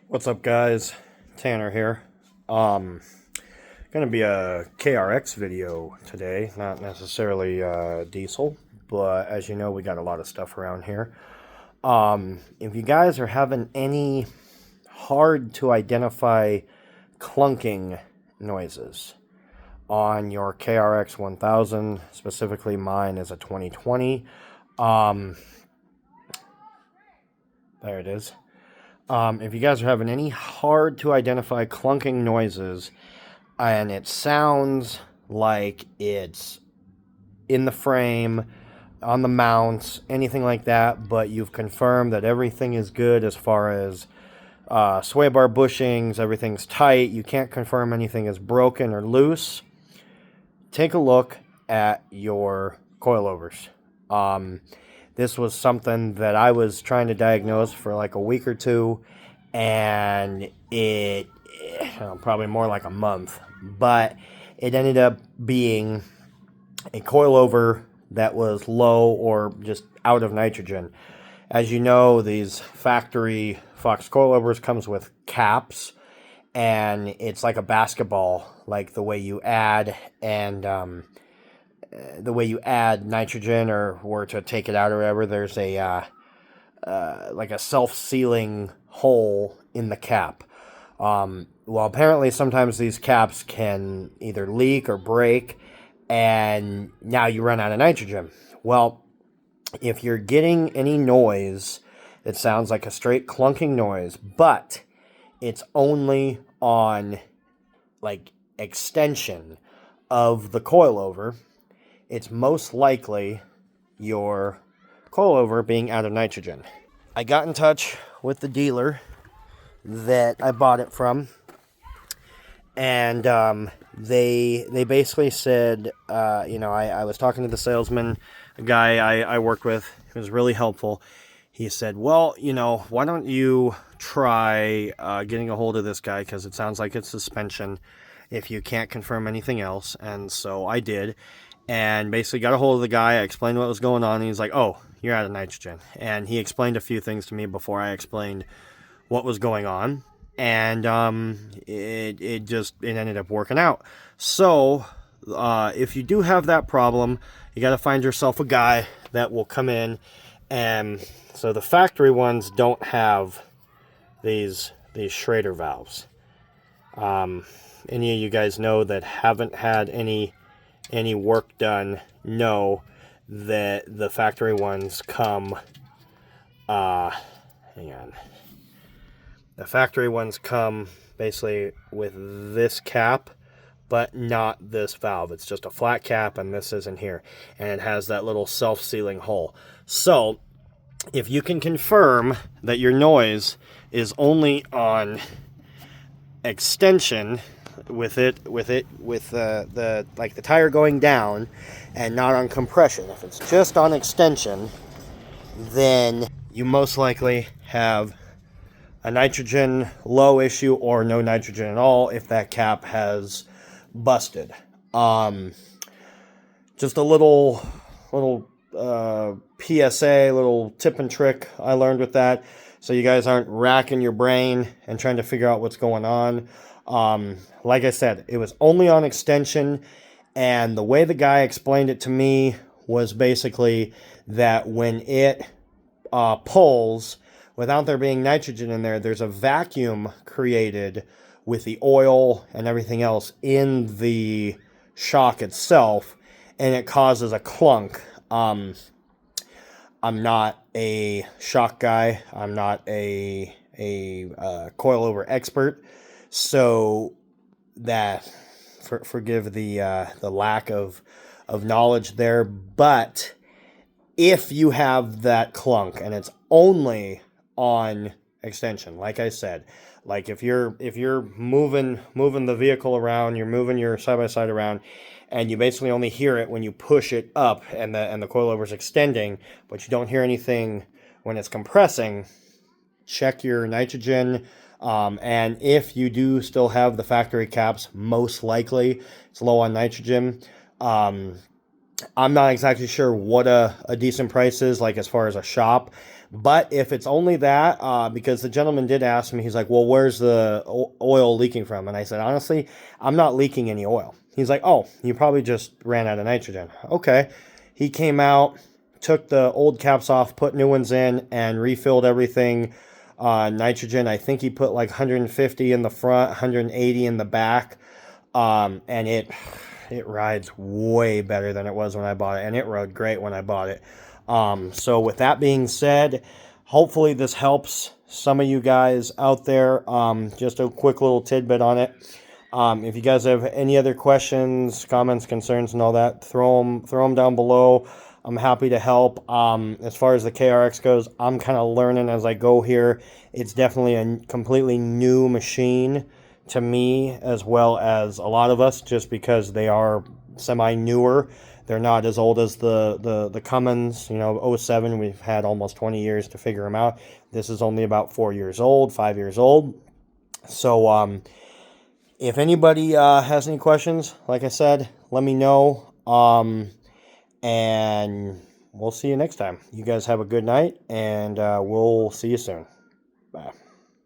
What's up, guys? Tanner here. Gonna be a KRX video today, not necessarily diesel, but as you know, we got a lot of stuff around here. If you guys are having any hard to identify clunking noises on your KRX 1000, specifically mine is a 2020. There it is. If you guys are having any hard to identify clunking noises and it sounds like it's in the frame, on the mounts, anything like that, but you've confirmed that everything is good as far as sway bar bushings, everything's tight, you can't confirm anything is broken or loose, take a look at your coilovers. This was something that I was trying to diagnose for like a week or two, and it probably more like a month, but it ended up being a coilover that was low or just out of nitrogen. As you know, these factory Fox coilovers comes with caps, and it's like a basketball, like the way you add nitrogen or to take it out or whatever, there's a like a self-sealing hole in the cap. Well, apparently sometimes these caps can either leak or break, and now you run out of nitrogen. Well, if you're getting any noise that sounds like a straight clunking noise, but it's only on like extension of the coilover, it's most likely your coilover being out of nitrogen. I got in touch with the dealer that I bought it from, and they basically said, I was talking to the salesman, a guy I worked with, who was really helpful. He said, well, why don't you try getting a hold of this guy, because it sounds like it's suspension if you can't confirm anything else. And so I did, and basically got a hold of the guy. I explained what was going on, and he's like, oh, you're out of nitrogen. And he explained a few things to me before I explained what was going on, and it ended up working out. So if you do have that problem, you got to find yourself a guy that will come in. And so the factory ones don't have these Schrader valves. Any of you guys know that haven't had any work done know that the factory ones come, hang on. The factory ones come basically with this cap, but not this valve. It's just a flat cap, and this isn't here. And it has that little self-sealing hole. So if you can confirm that your noise is only on extension with the tire going down and not on compression, if it's just on extension, then you most likely have a nitrogen low issue or no nitrogen at all if that cap has busted. Just a little PSA, little tip and trick I learned with that, so you guys aren't racking your brain and trying to figure out what's going on. Like I said, it was only on extension, and the way the guy explained it to me was basically that when it pulls, without there being nitrogen in there, there's a vacuum created with the oil and everything else in the shock itself, and it causes a clunk. I'm not a shock guy. I'm not a coilover expert, so that forgive the lack of knowledge there. But if you have that clunk and it's only on extension, like I said, like if you're moving the vehicle around, you're moving your side-by-side around, and you basically only hear it when you push it up and the coilover's extending, but you don't hear anything when it's compressing, check your nitrogen. And if you do still have the factory caps, most likely it's low on nitrogen. I'm not exactly sure what a decent price is, like as far as a shop, But if it's only that, because the gentleman did ask me, he's like, well, where's the oil leaking from? And I said, honestly, I'm not leaking any oil. He's like, oh, you probably just ran out of nitrogen. Okay. He came out, took the old caps off, put new ones in, and refilled everything. Nitrogen, I think he put like 150 in the front, 180 in the back. And it rides way better than it was when I bought it, and it rode great when I bought it. So with that being said, hopefully this helps some of you guys out there. Just a quick little tidbit on it. If you guys have any other questions, comments, concerns, and all that, throw them down below. I'm happy to help. As far as the KRX goes, I'm kind of learning as I go here. It's definitely a completely new machine to me, as well as a lot of us, just because they are semi-newer. They're not as old as the Cummins, '07. We've had almost 20 years to figure them out. This is only about 4 years old, 5 years old. So, if anybody has any questions, like I said, let me know. And we'll see you next time. You guys have a good night, and we'll see you soon. Bye.